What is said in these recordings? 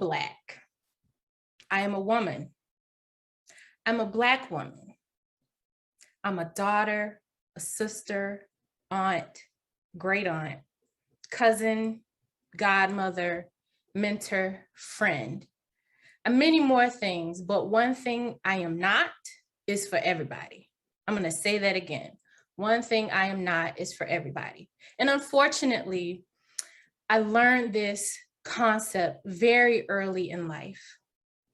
Black. I am a woman. I'm a Black woman. I'm a daughter, a sister, aunt, great aunt, cousin, godmother, mentor, friend, and many more things. But one thing I am not is for everybody. I'm going to say that again. One thing I am not is for everybody. And unfortunately, I learned this concept very early in life.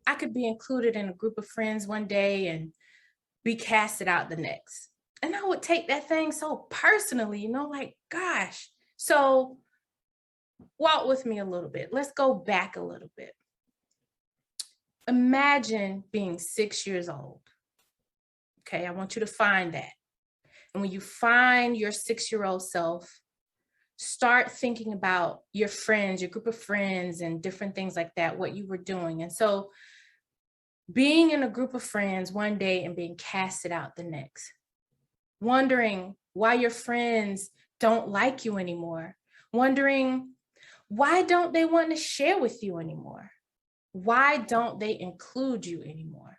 I could be included in a group of friends one day and be casted out the next. And I would take that thing so personally, like, gosh. So walk with me a little bit. Let's go back a little bit. Imagine being 6 years old. Okay, I want you to find that. And when you find your 6-year-old self, start thinking about your friends, your group of friends, and different things like that, what you were doing. And so being in a group of friends one day and being casted out the next, wondering why your friends don't like you anymore, wondering why don't they want to share with you anymore? Why don't they include you anymore?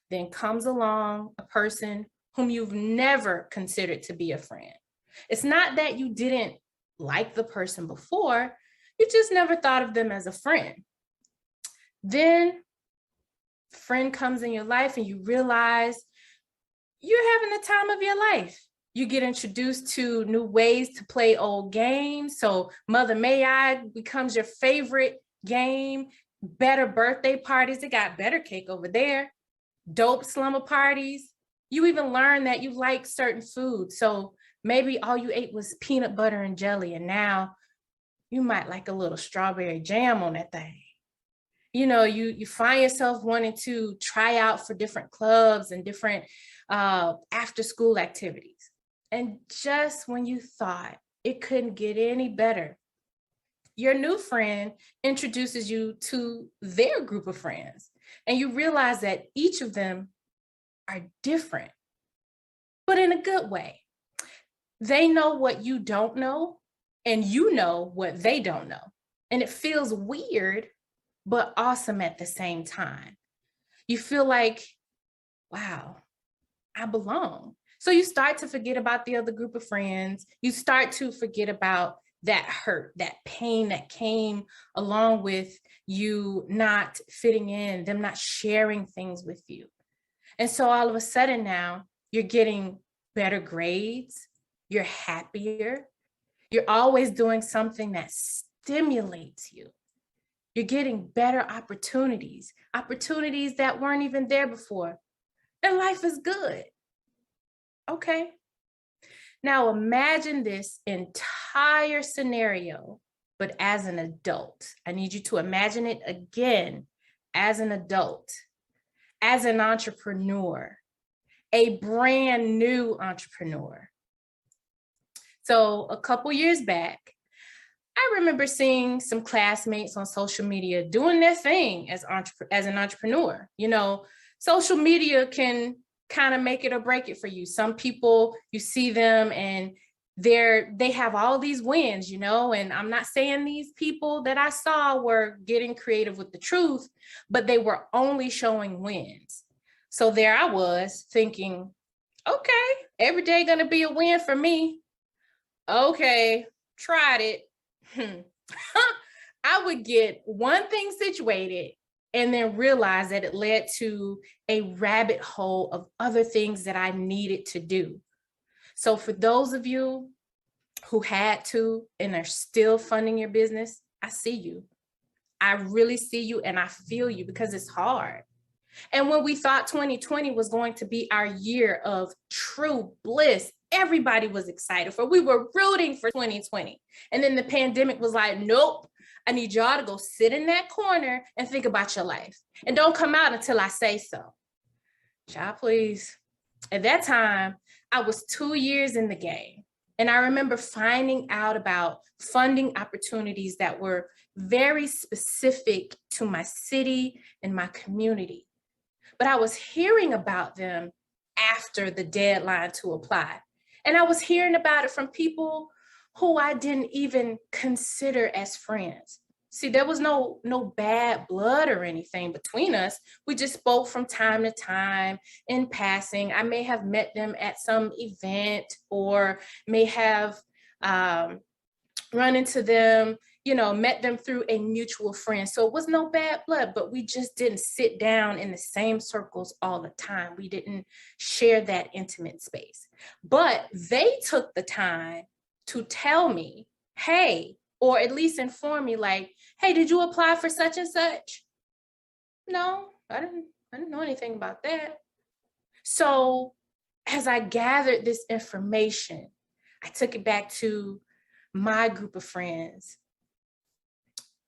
Then comes along a person whom you've never considered to be a friend. It's not that you didn't like the person before, you just never thought of them as a friend. Then friend comes in your life and you realize you're having the time of your life. You get introduced to new ways to play old games. So Mother May I becomes your favorite game. Better birthday parties. They got better cake over there. Dope slumber parties. You even learn that you like certain foods. So maybe all you ate was peanut butter and jelly, and now you might like a little strawberry jam on that thing. You find yourself wanting to try out for different clubs and different after school activities. And just when you thought it couldn't get any better, your new friend introduces you to their group of friends, and you realize that each of them are different, but in a good way. They know what you don't know, and you know what they don't know. And it feels weird, but awesome at the same time. You feel like, wow, I belong. So you start to forget about the other group of friends. You start to forget about that hurt, that pain that came along with you not fitting in, them not sharing things with you. And so all of a sudden now you're getting better grades, you're happier, you're always doing something that stimulates you. You're getting better opportunities that weren't even there before. And life is good. Okay. Now imagine this entire scenario, but as an adult. I need you to imagine it again as an adult, as an entrepreneur, a brand new entrepreneur. So a couple years back, I remember seeing some classmates on social media doing their thing as an entrepreneur. Social media can kind of make it or break it for you. Some people, you see them and they have all these wins, and I'm not saying these people that I saw were getting creative with the truth, but they were only showing wins. So there I was thinking, okay, every day gonna be a win for me. Okay, tried it. I would get one thing situated and then realize that it led to a rabbit hole of other things that I needed to do. So for those of you who had to and are still funding your business, I see you. I really see you and I feel you, because it's hard. And when we thought 2020 was going to be our year of true bliss, everybody was excited for. We were rooting for 2020. And then the pandemic was like, nope, I need y'all to go sit in that corner and think about your life. And don't come out until I say so. Child, please. At that time, I was 2 years in the game. And I remember finding out about funding opportunities that were very specific to my city and my community. But I was hearing about them after the deadline to apply. And I was hearing about it from people who I didn't even consider as friends. See, there was no bad blood or anything between us. We just spoke from time to time in passing. I may have met them at some event, or may have um, run into them, met them through a mutual friend. So it was no bad blood, but we just didn't sit down in the same circles all the time. We didn't share that intimate space. But they took the time to tell me, hey, or at least inform me, like, hey, did you apply for such and such? No, I didn't know anything about that. So as I gathered this information, I took it back to my group of friends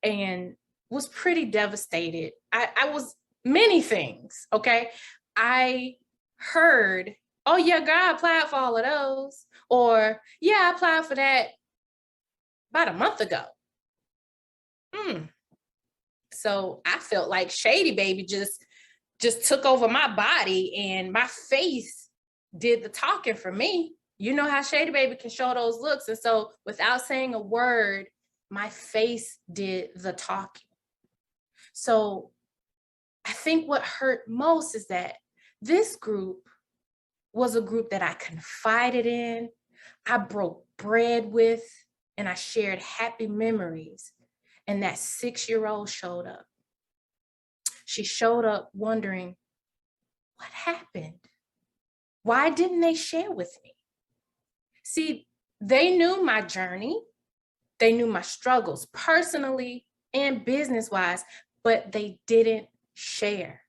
and was pretty devastated. I was many things, okay? I heard, oh yeah, girl, I applied for all of those. Or yeah, I applied for that about a month ago. So I felt like Shady Baby just took over my body, and my face did the talking for me. You know how Shady Baby can show those looks. And so without saying a word, my face did the talking. So I think what hurt most is that this group was a group that I confided in, I broke bread with, and I shared happy memories. And that 6-year-old showed up. She showed up wondering, what happened? Why didn't they share with me? See, they knew my journey. They knew my struggles personally and business-wise, but they didn't share.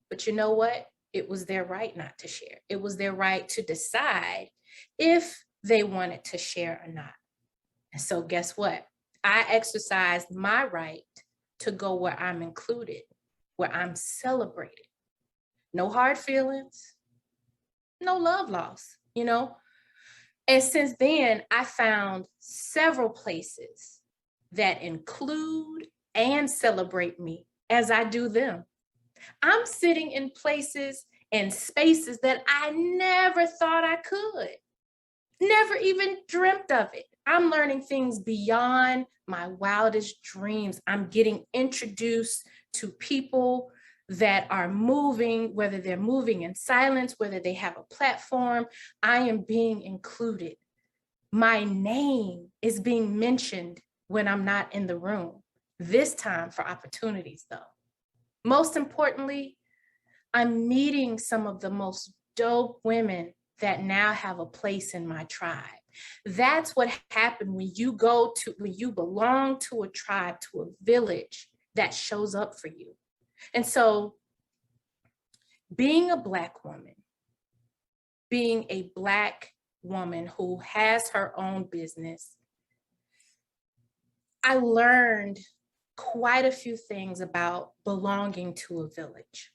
But you know what? It was their right not to share. It was their right to decide if they wanted to share or not. And so guess what? I exercised my right to go where I'm included, where I'm celebrated. No hard feelings, no love loss, And since then, I found several places that include and celebrate me as I do them. I'm sitting in places and spaces that I never thought I could, never even dreamt of it. I'm learning things beyond my wildest dreams. I'm getting introduced to people that are moving, whether they're moving in silence, whether they have a platform. I am being included. My name is being mentioned when I'm not in the room, this time for opportunities though. Most importantly, I'm meeting some of the most dope women that now have a place in my tribe. That's what happened when you belong to a tribe, to a village that shows up for you. And so being a Black woman, being a Black woman who has her own business, I learned quite a few things about belonging to a village.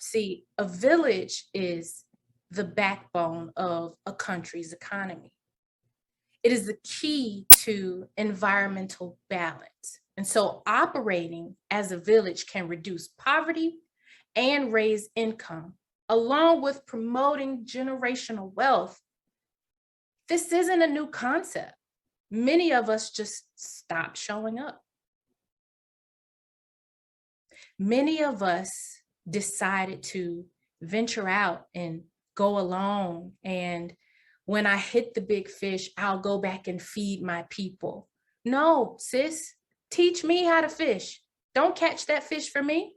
See, a village is the backbone of a country's economy. It is the key to environmental balance. And so operating as a village can reduce poverty and raise income, along with promoting generational wealth. This isn't a new concept. Many of us just stopped showing up. Many of us decided to venture out and go alone. And when I hit the big fish, I'll go back and feed my people. No, sis, teach me how to fish. Don't catch that fish for me.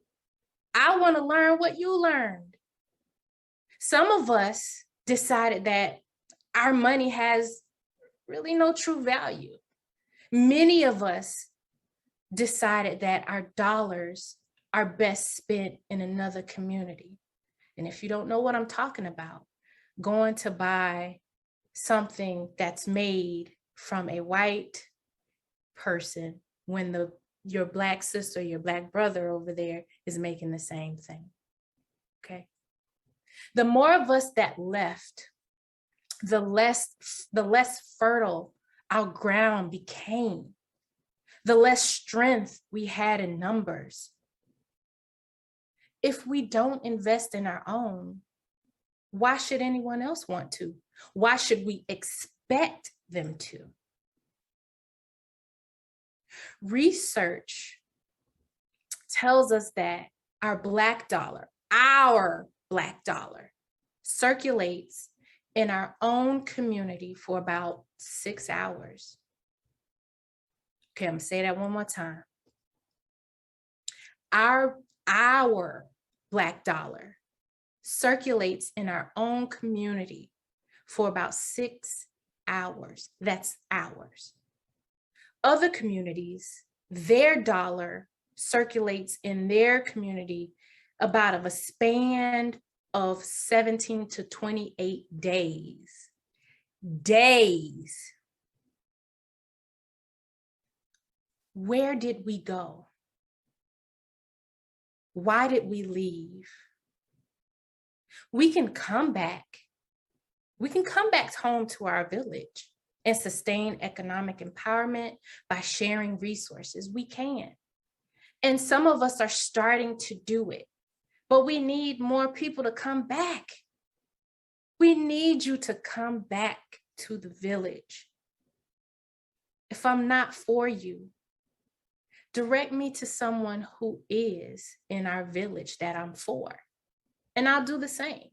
I want to learn what you learned. Some of us decided that our money has really no true value. Many of us decided that our dollars are best spent in another community. And if you don't know what I'm talking about, going to buy something that's made from a white person when your Black sister, your Black brother over there is making the same thing, okay? The more of us that left, the less fertile our ground became, the less strength we had in numbers. If we don't invest in our own, why should anyone else want to? Why should we expect them to? Research tells us that our Black dollar circulates in our own community for about 6 hours. Okay, I'm gonna say that one more time. Our Black dollar circulates in our own community for about 6 hours. That's hours. Other communities, their dollar circulates in their community about of a span of 17 to 28 days. Where did we go? Why did we leave? We can come back. We can come back home to our village and sustain economic empowerment by sharing resources. We can. And some of us are starting to do it, but we need more people to come back. We need you to come back to the village. If I'm not for you, direct me to someone who is in our village that I'm for, and I'll do the same.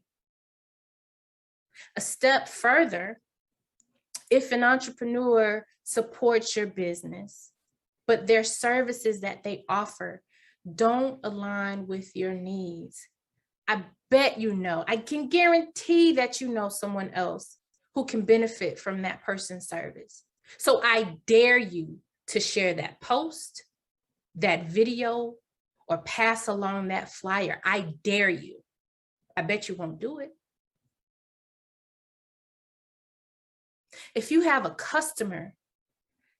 A step further, if an entrepreneur supports your business, but their services that they offer don't align with your needs, I bet you know, I can guarantee that you know someone else who can benefit from that person's service. So I dare you to share that post, that video, or pass along that flyer. I dare you. I bet you won't do it. If you have a customer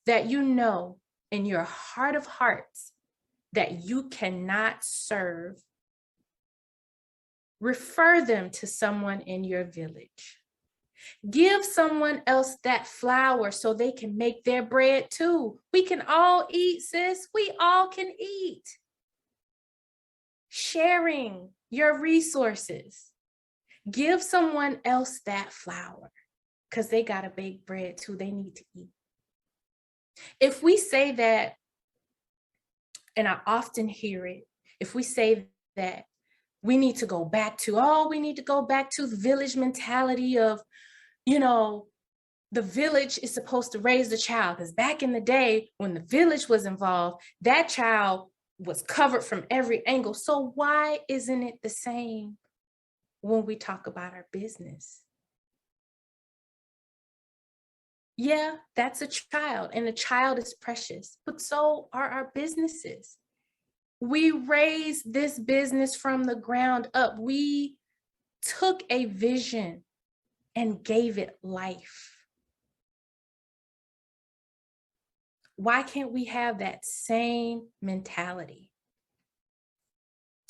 that you know in your heart of hearts that you cannot serve, refer them to someone in your village. Give someone else that flour so they can make their bread too. We can all eat, sis. We all can eat. Sharing your resources. Give someone else that flour because they got to bake bread too. They need to eat. If we say that, and I often hear it, if we say that we need to go back to the village mentality of, the village is supposed to raise the child. Because back in the day when the village was involved, that child was covered from every angle. So why isn't it the same when we talk about our business? Yeah, that's a child, and a child is precious, but so are our businesses. We raised this business from the ground up. We took a vision and gave it life. Why can't we have that same mentality?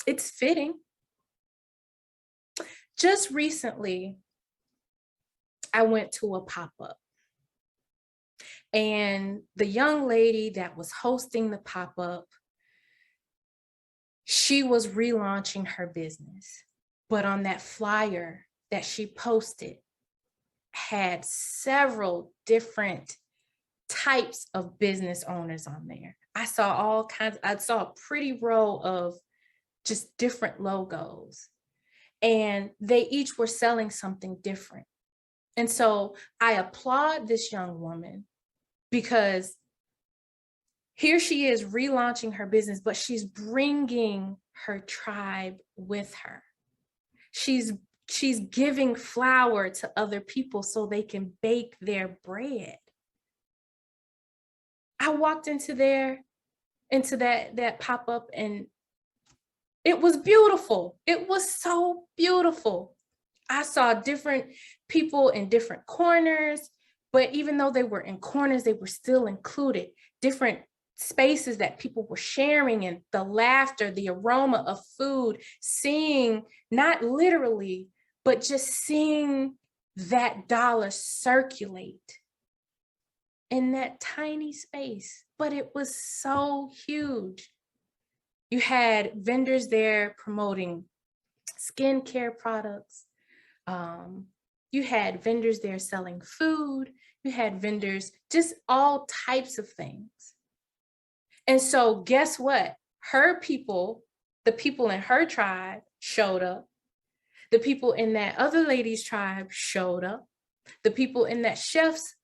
It's fitting. Just recently, I went to a pop-up. And the young lady that was hosting the pop-up, she was relaunching her business. But on that flyer that she posted had several different types of business owners on there. I saw a pretty row of just different logos, and they each were selling something different. And so I applaud this young woman because here she is relaunching her business, but she's bringing her tribe with her. She's giving flour to other people so they can bake their bread. I walked into that pop-up, and it was beautiful. It was so beautiful. I saw different people in different corners, but even though they were in corners, they were still included. Different spaces that people were sharing, and the laughter, the aroma of food, seeing, not literally, but just seeing that dollar circulate in that tiny space, but it was so huge. You had vendors there promoting skincare products. You had vendors there selling food. You had vendors, just all types of things. And so guess what? Her people, the people in her tribe showed up. The people in that other lady's tribe showed up. The people in that chef's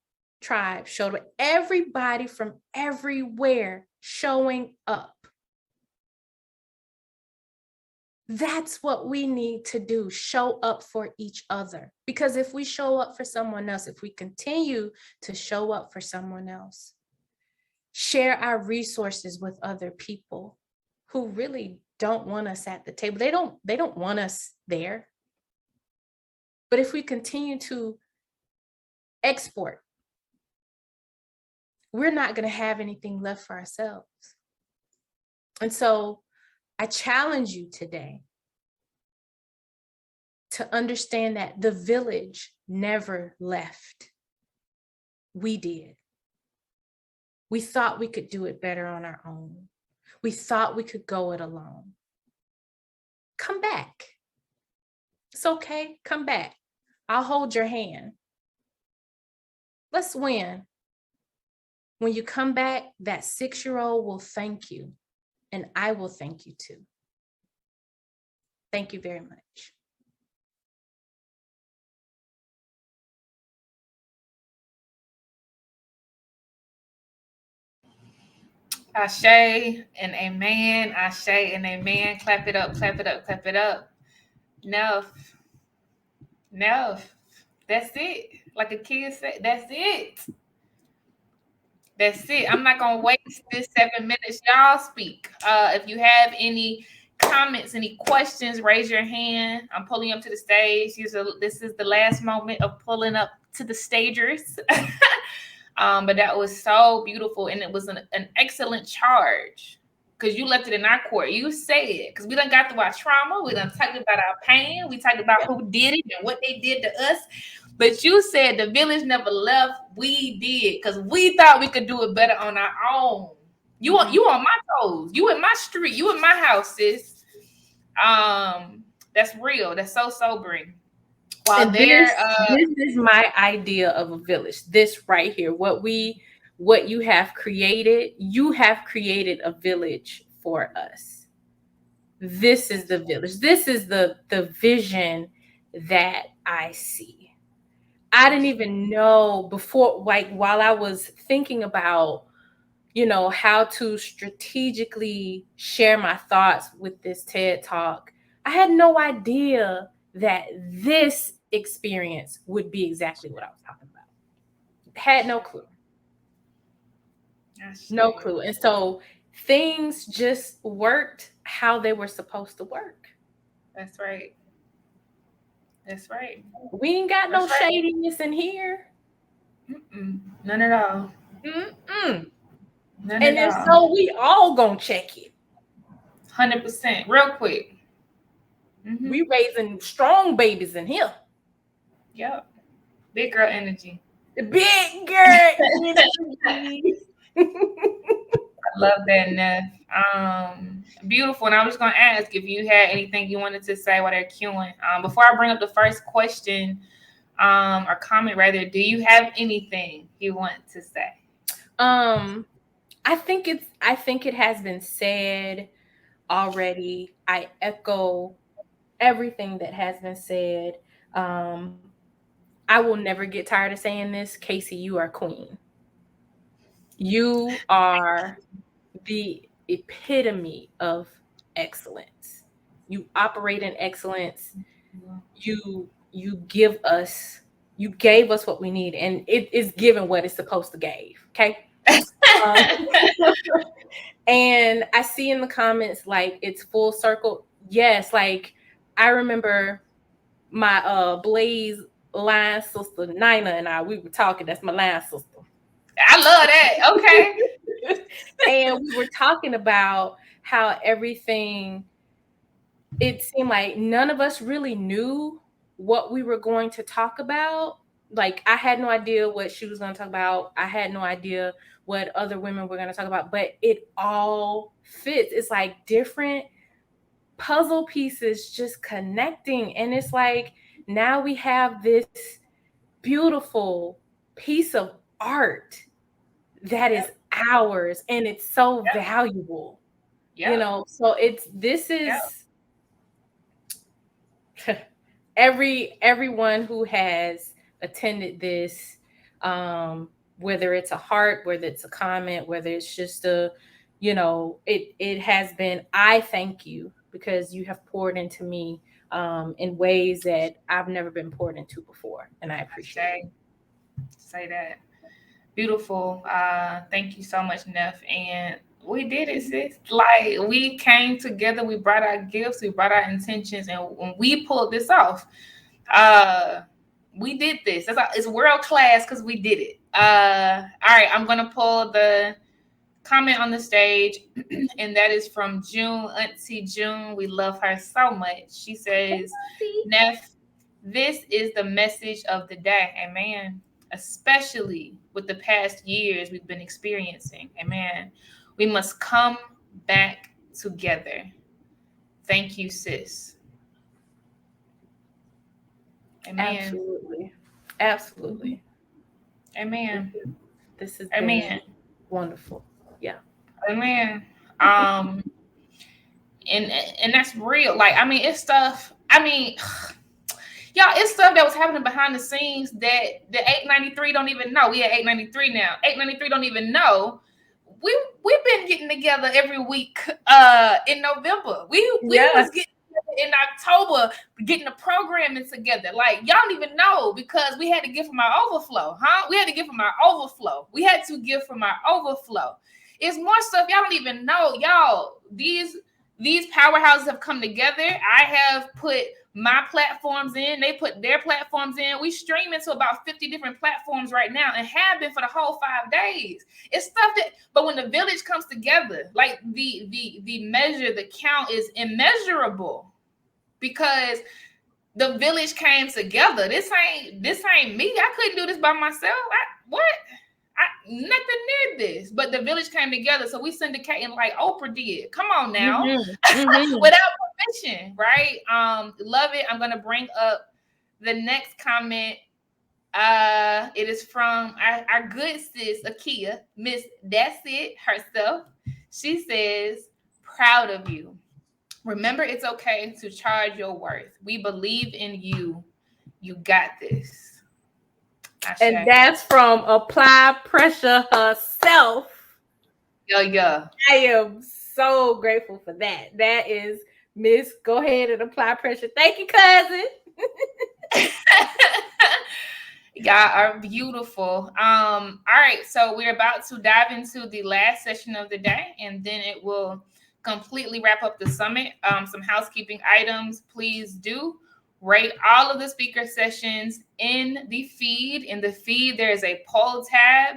tribe showed up. Everybody from everywhere showing up. That's what we need to do, show up for each other. Because if we show up for someone else, if we continue to show up for someone else, share our resources with other people who really don't want us at the table. They don't want us there. But if we continue to export, we're not going to have anything left for ourselves. And so I challenge you today to understand that the village never left. We did. We thought we could do it better on our own. We thought we could go it alone. Come back. It's okay. Come back. I'll hold your hand. Let's win. When you come back, that 6-year-old will thank you, and I will thank you too. Thank you very much. Ashe and amen. Ashe and amen. Clap it up, clap it up, clap it up. No. That's it. Like a kid said, that's it. That's it. I'm not gonna waste this 7 minutes. Y'all speak. If you have any comments, any questions, raise your hand. I'm pulling up to the stage. This is the last moment of pulling up to the stagers. But that was so beautiful, and it was an excellent charge. Because you left it in our court. You said, because we done got through our trauma. We done talked about our pain. We talked about who did it and what they did to us. But you said the village never left. We did, because we thought we could do it better on our own. You on my toes. You in my street. You in my house, sis. That's real. That's so sobering. While this is my idea of a village. This right here, what you have created a village for us. This is the village. This is the vision that I see. I didn't even know before, like while I was thinking about, how to strategically share my thoughts with this TED Talk, I had no idea that this experience would be exactly what I was talking about. Had no clue. No clue. And so things just worked how they were supposed to work. That's right. That's right. We ain't got no shadiness in here. None at all. None and if so, we all gonna check it. 100%. Real quick. We raising strong babies in here. Yep. Big girl energy. Big girl energy. I love that, Neff. Beautiful. And I was going to ask if you had anything you wanted to say while they're queuing. Before I bring up the first question, or comment rather, do you have anything you want to say? I think it has been said already. I echo everything that has been said. I will never get tired of saying this. Casey, you are queen. You are the epitome of excellence. You operate in excellence. You gave us what we need, and it is given what it's supposed to give. Okay. And I see in the comments like it's full circle. Yes, like I remember my Blaze line sister Nina and we were talking. That's my line sister. I love that. Okay. And we were talking about how everything, it seemed like none of us really knew what we were going to talk about. Like I had no idea what she was going to talk about. I had no idea what other women were going to talk about, but it all fits. It's like different puzzle pieces just connecting. And it's like, now we have this beautiful piece of art that is hours, and it's so Yep. valuable. Yep. You know, so this is everyone who has attended this, whether it's a heart, whether it's a comment, whether it's just a, it has been, I thank you because you have poured into me in ways that I've never been poured into before, and I appreciate it. Say that. Beautiful. Thank you so much, Neff. And we did it, sis. Like, we came together, we brought our gifts, we brought our intentions, and when we pulled this off, we did this. It's world class because we did it. All right, I'm gonna pull the comment on the stage, and that is from June, Auntie June. We love her so much. She says, Neff, this is the message of the day. Amen. Especially with the past years we've been experiencing. Amen. We must come back together. Thank you, sis. Amen. Absolutely. Absolutely. Amen. This is Amen. Wonderful. Yeah. Amen. And that's real. Like, I mean, it's stuff. I mean, y'all, it's stuff that was happening behind the scenes that the 893 don't even know. We at 893 now. 893 don't even know. We've been getting together every week in November. We was getting together in October, getting the programming together. Like, y'all don't even know because we had to give from our overflow, huh? We had to give from our overflow. We had to give from our overflow. It's more stuff y'all don't even know. Y'all, these powerhouses have come together. I have put my platforms in, they put their platforms in. We stream into about 50 different platforms right now and have been for the whole 5 days. It's stuff that, but when the village comes together, like the measure, the count is immeasurable because the village came together. This ain't me. I couldn't do this by myself. Nothing near this, but the village came together. So we syndicating like Oprah did. Come on now. Without permission, right? Love it. I'm gonna bring up the next comment. It is from our good sis Akia, Miss That's It herself. She says, proud of you. Remember, it's okay to charge your worth. We believe in you. You got this. And that's from Apply Pressure herself. Yeah. I am so grateful for that. That is Miss. Go ahead and apply pressure. Thank you, cousin. Y'all are beautiful. All right, so we're about to dive into the last session of the day, and then it will completely wrap up the summit. Some housekeeping items. Please do rate all of the speaker sessions in the feed. In the feed, there is a poll tab.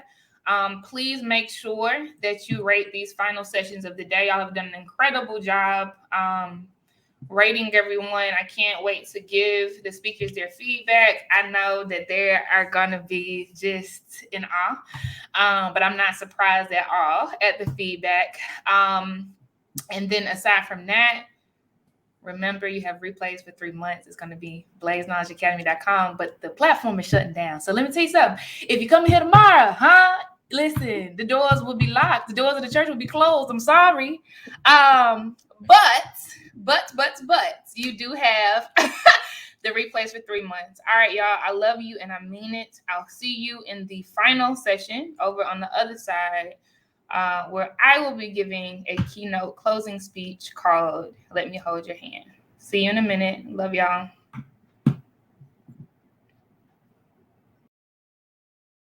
Please make sure that you rate these final sessions of the day. Y'all have done an incredible job rating everyone. I can't wait to give the speakers their feedback. I know that they are going to be just in awe, but I'm not surprised at all at the feedback. And then aside from that, remember, you have replays for 3 months. It's going to be blazeknowledgeacademy.com, but the platform is shutting down. So let me tell you something. If you come here tomorrow, listen, the doors will be locked. The doors of the church will be closed. I'm sorry. But you do have the replays for 3 months. All right, y'all. I love you and I mean it. I'll see you in the final session over on the other side, where I will be giving a keynote closing speech called Let Me Hold Your Hand. See you in a minute. Love y'all.